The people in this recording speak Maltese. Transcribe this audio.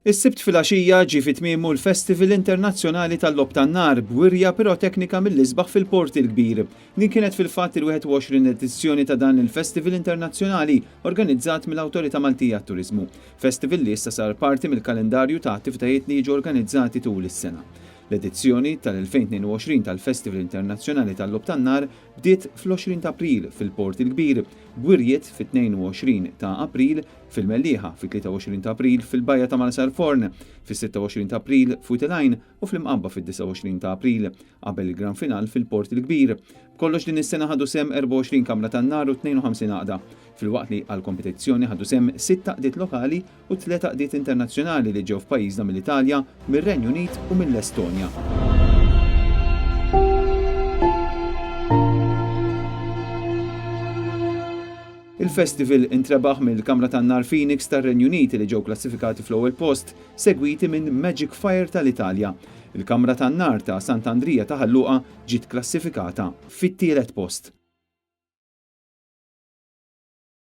Is-Sibt filgħaxija ġie fi tmiemu l-Festival Internazzjonali tal-Lob tan-Nar b'wirja piroteknika mill-isbaħ fil-Port il-Kbir. Din kienet fil-fatt il-21 edizzjoni ta' dan il-Festival Internazzjonali organizzat mill-Awtorità Maltija għat-Turiżmu. Festival li issa sar parti mill-kalendarju ta' attivitajiet li jiġu organizzati tul is-sena. L-edizzjoni tal-2022 tal-Festival Internazzjonali tal-Lob tan-Nar bdiet fl-20 ta' April fil-Port il-Kbir, b'wirjiet fit-22 ta' April fil-Mellieħa, fit-23 ta' April fil-Bajja ta' Malasar Forn, fis-26 ta' April f'Witelajn u fl-Imqabba fit-29 ta' April, qabel il-Gran Final fil-Port il-Kbir. Kollox din is-sena ħadu sem 24 kamra tan-nar u 52 għaqda, filwaqt li għall-kompetizzjoni ħadu sem 6 għaqdiet lokali u 3 għaqdiet internazzjonali li ġew f'pajjiżna mill-Italja, mir-Renju Unit u mill-Estonja. Il-festival intrebaħ mill-Kamra tan-Nar Phoenix tar-Renju Unit li ġew klassifikati fl-ewwel post, segwiti minn Magic Fire tal-Italja. Il-Kamra tan-Nar ta' Sant'Andrija ta' Ħalluqa ġiet klassifikata fit-tielet post.